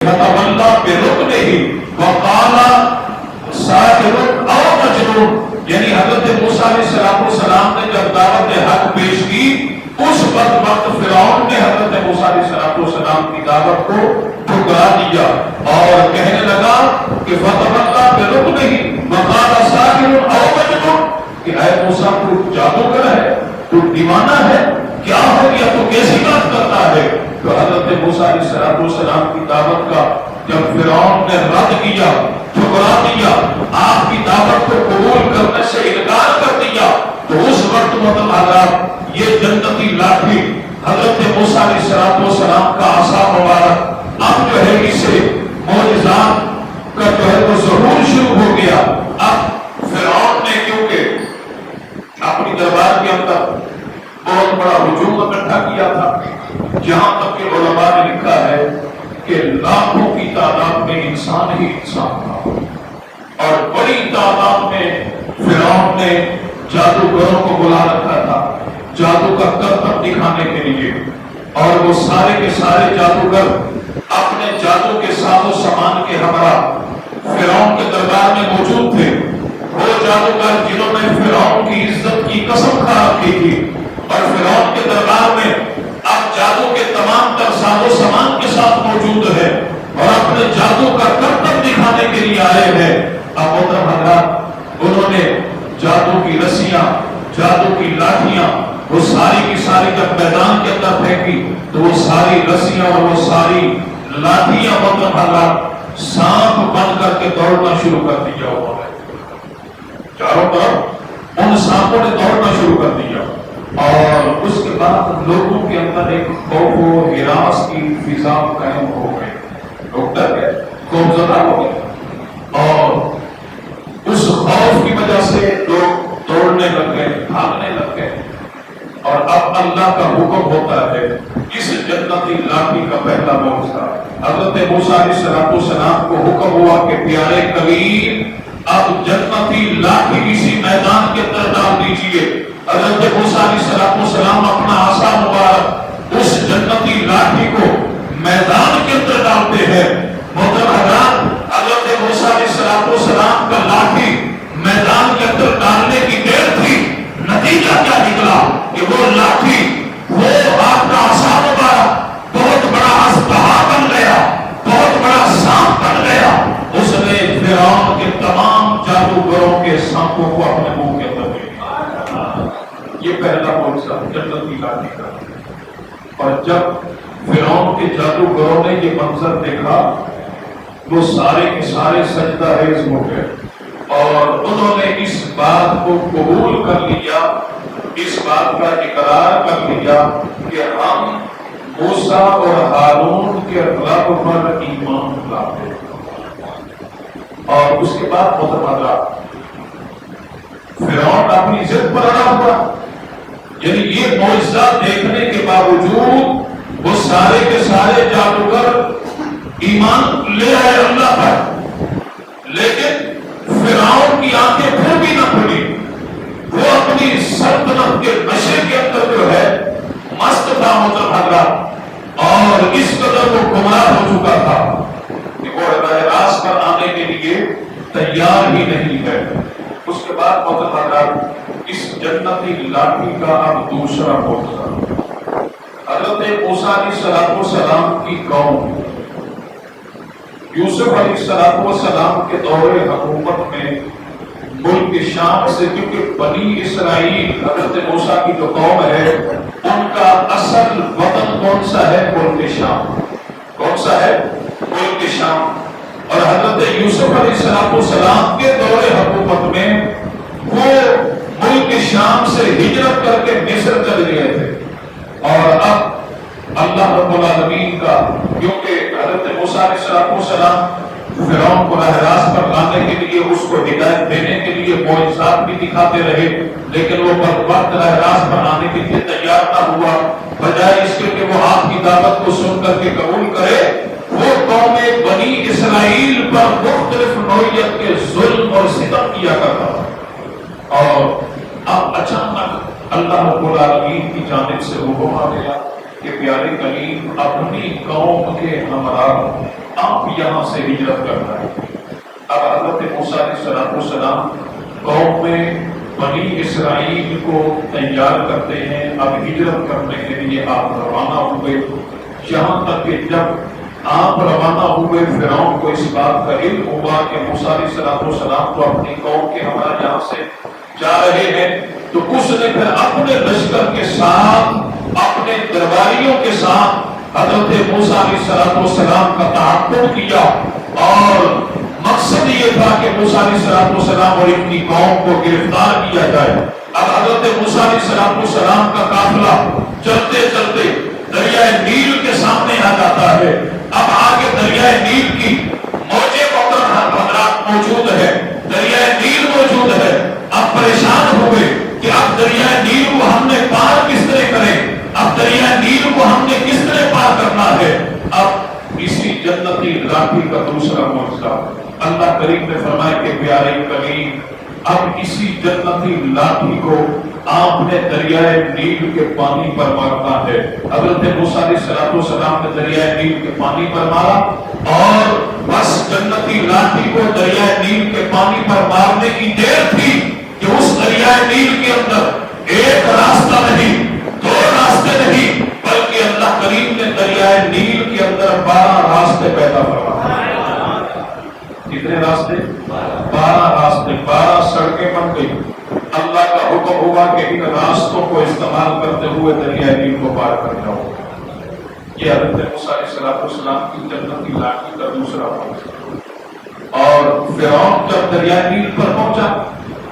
فتولى بركنه وقال ساحر او مجنون، یعنی حضرت موسیٰ علیہ السلام نے جب دعوت حق پیش کی اس وقت فرعون نے حضرت موسیٰ علیہ السلام کی دعوت کو ٹھکرا دیا اور کہنے لگا کہ فتولى بركنه وقال ساحر او مجنون، کہ اے موسیٰ تو جادوگر ہے، تو دیوانہ ہے، کیا ہو گیا، تو کیسی بات کرتا ہے؟ تو حضرت موسیٰ علیہ السلام کی دعوت کا جب فرعون نے رد کیا، ٹھکرا دیا، آپ کی دعوت کو قبول کرنے سے انکار کر دیا، تو اس وقت مطلب حضرات یہ جنتی لاٹھی حضرت موسیٰ علیہ السلام کا عصا مبارک اب جو ہے اسے معجزات کا جو ہے وہ ظہور شروع ہو گیا۔ اب فرعون نے کیونکہ اپنی دربار کے اندر بہت بڑا ہجوم اکٹھا کیا تھا، جہاں تک کہ علماء نے لکھا ہے کہ لاکھوں کی تعداد میں انسان ہی انسان تھا، اور بڑی تعداد میں فرعون نے جادوگروں کو بلا رکھا تھا جادو کا کرتب دکھانے کے لیے، اور وہ سارے کے سارے جادوگر اپنے جادو کے ساز و سامان کے ہمراہ فرعون کے دربار میں موجود تھے۔ وہ جادوگر جنہوں نے فرعون کی عزت کی قسم کھا رکھی تھی اور فرعون کے دربار میں اب جادو کے تمام تر ساز و سامان کے ساتھ موجود ہے اور اپنے جادو کا کرتب دکھانے کے لیے آئے ہیں۔ اب محترم حضرات انہوں نے جادو کی رسیاں، جادو کی لاٹھیاں، وہ ساری کی ساری جب میدان کے اندر پھینکی تو وہ ساری رسیاں اور وہ ساری لاٹھیاں محترم حضرات سانپ بن کر کے دوڑنا شروع کر دیا۔ انہوں نے چاروں طرف ان سانپوں نے دوڑنا شروع کر دیا، اور اس کے بعد لوگوں کے اندر ایک خوف و ہراس کی فضا قائم ہو گئی، لوگ ڈر گئے، خوف زدہ ہو گئے، اور اس خوف کی وجہ سے لوگ دوڑنے لگ گئے، بھاگنے لگ گئے۔ اور اب اللہ کا حکم ہوتا ہے، اس جنتی لاٹھی کا پہلا معجزہ حضرت موسیٰ علیہ السلام کو حکم ہوا کہ پیارے کلیم اب جنتی لاٹھی اسی میدان کے اندر ڈال دیجیے۔ حضرت موسیٰ علیہ السلام اپنا عصا مبارک اس جنتی لاٹھی کو میدان کے اندر ڈالتے ہیں۔ محترم حضرات حضرت موسیٰ علیہ السلام کا لاٹھی میدان کے اندر ڈالنے کی دیر تھی، نتیجہ کیا نکلا کہ وہ لاٹھی، وہ آپ کا عصا مبارک بہت بڑا اژدہا بن گیا، بہت بڑا سانپ بن گیا۔ اس نے فرعون کے تمام جادوگروں کے سانپوں کو اپنے منہ کے اندر لے لیا۔ یہ پہلا معجزہ جنتی لاٹھی کا۔ اور جب فرعون کے جادوگروں نے یہ منظر دیکھا وہ سارے کے سارے سجدہ ریز ہو گئے، اور انہوں نے اس بات کو قبول کر لیا، اس بات کا اقرار کر لیا کہ ہم موسیٰ اور ہارون کے رب پر ایمان لاتے ہیں۔ اور اس کے بعد محترم حضرات فرعون اپنی ضد پر اڑا ہوا، یعنی یہ معجزہ دیکھنے کے باوجود وہ سارے کے سارے جادوگر ایمان لے آئے اللہ پر، لیکن فرعون کی آنکھیں پھر بھی نہ کھلی، وہ اپنی سلطنت کے نشے کے اندر جو ہے مست تھا محترم حضرات، اور اس قدر وہ گمراہ ہو چکا تھا کہ وہ راہ راست پر آنے کے لیے تیار ہی نہیں ہے۔ اس کے بعد محترم حضرات اس جنتی لاٹھی کا اب دوسرا معجزہ حضرت موسیٰ علیہ السلام کی قوم یوسف علیہ السلام کے دور حکومت میں ملک شام سے، کیونکہ بنی اسرائیل حضرت موسیٰ کی جو قوم ہے ان کا اصل وطن کون سا ہے؟ ملک شام۔ کون سا ہے؟ ملک شام۔ اور حضرت یوسف علیہ السلام کے دور حکومت میں وہ ملک شام سے ہجرت کر کے مصر چلے گئے تھے، اور اب اللہ رب العالمین کا، کیونکہ حضرت موسیٰ علیہ السلام فرعون کو راہ راست پر لانے کے لیے، اس کو ہدایت دینے کے لیے معجزات بھی دکھاتے رہے، لیکن وہ وقت راہ راست پر آنے کے لیے تیار نہ ہوا، بجائے اس کے کہ وہ آپ کی دعوت کو سن کر کے قبول کرے، وہ قوم بنی اسرائیل پر مختلف نوعیت کے ظلم اور ستم کیا کرتا تھا۔ اور اب اچانک اللہ رب العالمین کی جانب سے حکم آ گیا کہ پیارے کلیم اپنی قوم کے ہمراہ آپ یہاں سے ہجرت کرنا ہے۔ اب حضرت موسیٰ علیہ السلام قوم میں بنی اسرائیل کو تیار کرتے ہیں، اب ہجرت کرنے کے لیے آپ روانہ ہوئے، یہاں تک کہ جب آپ روانہ ہوئے فرعون کو اس بات کا علم ہوا کہ موسیٰ علیہ السلام تو اپنی قوم کے ہمراہ یہاں سے جا رہے ہیں، تو اس نے پھر اپنے لشکر کے ساتھ اپنے درباریوں کے ساتھ حضرت موسیٰ علیہ السلام کا تعاقب کیا، اور مقصد یہ تھا کہ موسیٰ علیہ السلام اور ان کی قوم کو گرفتار کیا جائے۔ اب حضرت موسیٰ علیہ السلام کا قافلہ چلتے چلتے دریائے نیل کے سامنے آ جاتا ہے۔ اب آگے دریائے نیل کی موجیں حضرات موجود ہے، دریائے نیل موجود ہے۔ اب پریشان ہوئے کہ اب دریائے نیل کو ہم نے پار کس طرح کریں، اب دریائے نیل کو ہم نے کس طرح پار کرنا ہے۔ اب اسی جنتی لاٹھی کا دوسرا معجزہ اللہ کریم نے فرمایا کہ پیارے کلیم اب اسی جنتی لاٹھی کو آپ نے دریائے نیل کے پانی پر مارنا ہے۔ حضرت موسیٰ علیہ السلام نے دریائے نیل کے پانی پر مارا، اور بس جنتی لاٹھی کو دریائے نیل کے پانی پر مارنے کی دیر تھی کہ اس دریائے نیل کے اندر ایک راستہ نہیں، دو راستے نہیں، بلکہ اللہ کریم نے دریائے نیل کے اندر 12 راستے پیدا فرمائے۔ کتنے راستے؟ 12 راستے، 12 سڑکیں بن گئی۔ اللہ کا حکم ہوا کہ ان راستوں کو استعمال کرتے ہوئے دریائے نیل کو پار کر جاؤ۔ یہ حضرت موسیٰ علیہ السلام کی جنتی لاٹھی کا دوسرا معجزہ۔ اور فرعون جب دریائے نیل پر پہنچا،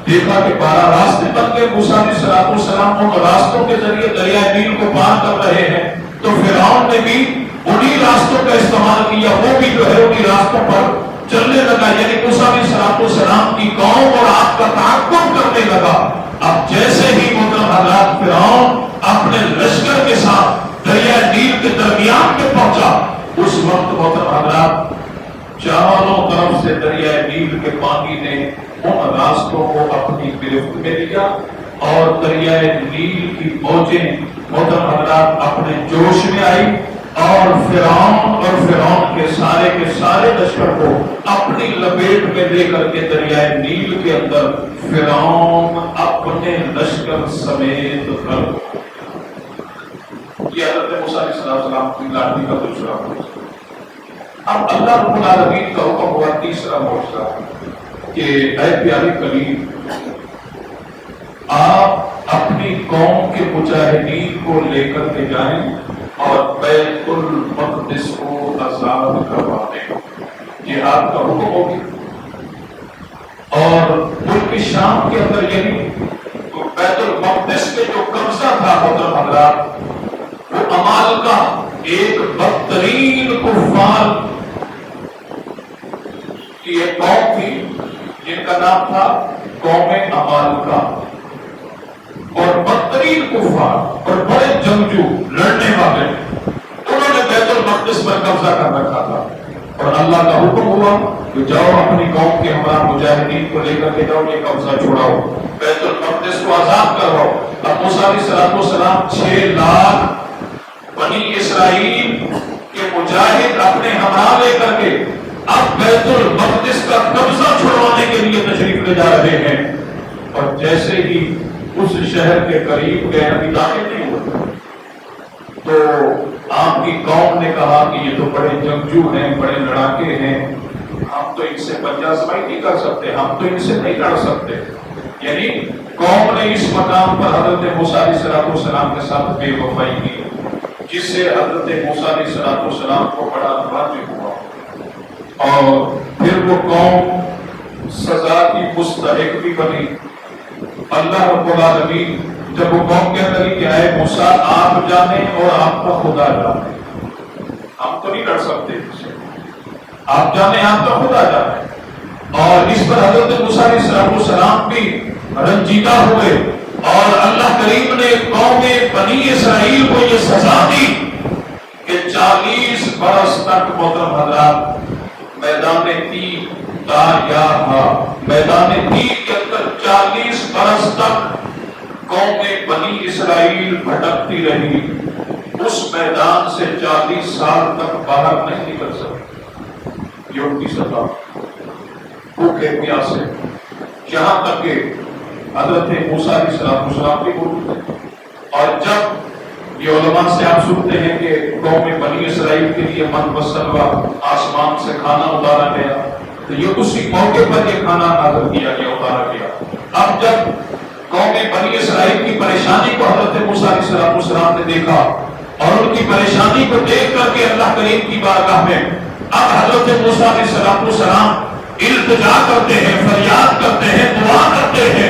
دیکھا کہ 12 راستے بن گئے، موسیٰ علیہ السلام ان راستوں کے ذریعے دریائے نیل کو پار کر رہے ہیں، تو فرعون نے بھی انہی راستوں کا استعمال کیا، وہ بھی جو ہے انہی راستوں پر چلنے لگا، یعنی موسیٰ علیہ السلام کی قوم اور آپ کا تعاقب کرنے لگا۔ اب جیسے ہی محترم حضرات فرعون اپنے لشکر کے ساتھ دریائے نیل کے درمیان میں پہنچا، اس وقت محترم حضرات چاروں طرف سے دریائے نیل کے پانی نے ان راستوں کو اپنی گرفت میں لیا، اور دریائے نیل کی موجیں محترم حضرات اپنے جوش میں آئی، اور فرعون کے سارے لشکر کو اپنی لپیٹ میں لے کر کے دریائے نیل کے اندر فرعون اپنے لشکر سمیت غرق۔ یہ حضرت موسیٰ علیہ السلام کی لاٹھی کا دوسرا معجزہ۔ اب اللہ رب العالمین کا حکم ہوا تیسرا معجزہ کہ اے پیارے کلیم آپ اپنی قوم کے مجاہدین کو لے کر کے جائیں اور بیت المقدس کو آزاد کروا دیں۔ جہاد کا حکم ہو گیا، اور ملک شام کے اندر یعنی بیت المقدس کے جو قبضہ تھا محترم حضرات، وہ عمالقہ ایک بدترین کفار کی ایک قوم تھی جن کا نام تھا قوم عمالقہ، اور بدترین کفار اور بڑے جنگجو لڑنے والے، انہوں نے بیت المقدس پر قبضہ کر رکھا تھا، اور اللہ کا حکم ہوا کہ جاؤ اپنی قوم کے ہمراہ مجاہدین کو لے کر کے جاؤ، یہ قبضہ چھوڑاؤ، بیت المقدس کو آزاد کرواؤ۔ اب موسیٰ علیہ السلام 6 لاکھ بنی اسرائیل کے مجاہد اپنے ہمراہ لے کر کے اب بیت المقدس کا قبضہ چھڑوانے کے لیے تشریف لے جا رہے ہیں، اور جیسے ہی اس شہر کے قریب گئے، ابھی داخل نہیں ہوتے، تو آپ کی قوم نے کہا کہ یہ تو بڑے جنگجو ہیں، بڑے لڑاکے ہیں، ہم تو ان سے پنجہ سمائی نہیں کر سکتے، ہم تو ان سے نہیں لڑ سکتے۔ یعنی قوم نے اس مقام پر حضرت موسیٰ علیہ السلام کے ساتھ بے وفائی کی، جس سے حضرت موسیٰ علیہ السلام کو بڑا واجب ہوا، اور پھر وہ قوم سزا کی مستحق بھی بنی۔ اللہ رب العالمین جب وہ قوم کہتا ہے کہ اے موسیٰ آپ جانے اور آپ کا خدا جانے، ہم تو نہیں لڑ سکتے، آپ جانے آپ کا خدا جانے، اور اس پر حضرت موسیٰ علیہ السلام بھی رنجیدہ ہوئے، اور اللہ کریم نے قوم بنی اسرائیل کو یہ سزا دی کہ 40 برس تک محترم حضرات میدان میدان تیر کے اندر 40 برس تک قوم بنی اسرائیل بھٹکتی رہی، اس میدان سے 40 سال تک باہر نہیں نکل سکتے. یہ ان کی سزا بھوکے پیاسے، جہاں تک کہ حضرت موسیٰ علیہ السلام بھی موجود تھے. اور جب یہ علماء سے آپ سنتے ہیں کہ قوم بنی اسرائیل کے لیے من پسند آسمان سے کھانا اتارا گیا، تو یہ اسی موقع پر یہ کھانا نازل کیا گیا، اتارا گیا. اب جب قوم بنی اسرائیل کی پریشانی کو حضرت موسیٰ علیہ السلام نے دیکھا اور ان کی پریشانی کو دیکھ کر کے اللہ کریم کی بارگاہ میں اب حضرت موسیٰ علیہ السلام التجا کرتے ہیں، فریاد کرتے ہیں، دعا کرتے ہیں.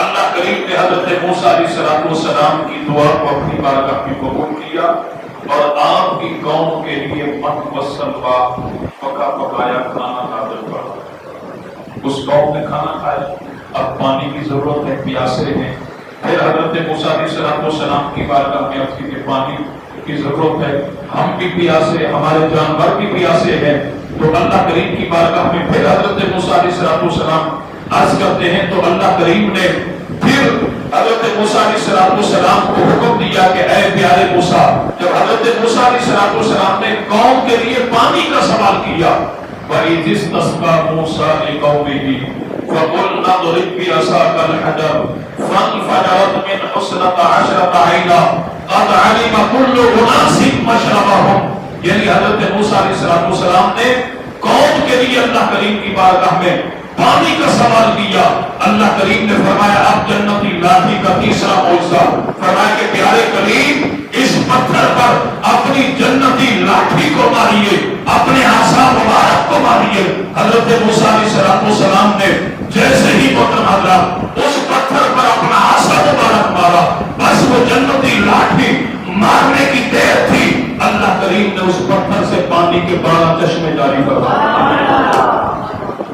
اللہ کریم نے حضرت موسیٰ علیہ السلام کی دعا کو اپنی بارگاہ میں قبول کیا اور آپ کی قوم کے لیے من پسند پکا پکایا کھانا نازل کیا. اس قوم نے کھانا کھایا، اب پانی کی ضرورت ہے، پیاسے ہیں. پھر حضرت موسیٰ علیہ السلام کی بارگاہ میں عرض کی پانی کی ضرورت ہے، ہم بھی پیاسے، ہمارے جانور بھی پیاسے ہیں. تو اللہ کریم کی بارگاہ میں پھر حضرت موسیٰ علیہ السلام عرض کرتے ہیں. تو اللہ کریم نے پھر حضرت موسیٰ علیہ السلام کو حکم دیا کہ اے پیارے موسیٰ، جب حضرت موسیٰ علیہ السلام نے قوم کے لیے پانی کا سوال کیا، وَإِذِ اسْتَسْقَىٰ مُوسَىٰ لِقَوْمِهِ فَقُلْنَا اضْرِب بِّعَصَاكَ الْحَجَرَ فَانفَجَرَتْ مِنْهُ اثْنَتَا عَشْرَةَ عَيْنًا قَدْ عَلِمَ كُلُّ أُنَاسٍ مَّشْرَبَهُمْ. یعنی حضرت موسیٰ علیہ السلام نے قوم کے لیے اللہ کریم کی بارگاہ میں پانی کا سوال کیا. اللہ کریم نے فرمایا اب جنتی لاٹھی کا تیسرا معجزہ، فرمایا کہ پیارے کریم اس پتھر پر اپنی جنتی لاٹھی کو ماریے، اپنے عصا مبارک کو ماریے. حضرت موسیٰ علیہ السلام نے جیسے ہی محترم حضرات اس پتھر پر اپنا عصا مبارک مارا، بس وہ جنتی لاٹھی مارنے کی دیر تھی، اللہ کریم نے اس پتھر سے پانی کے 12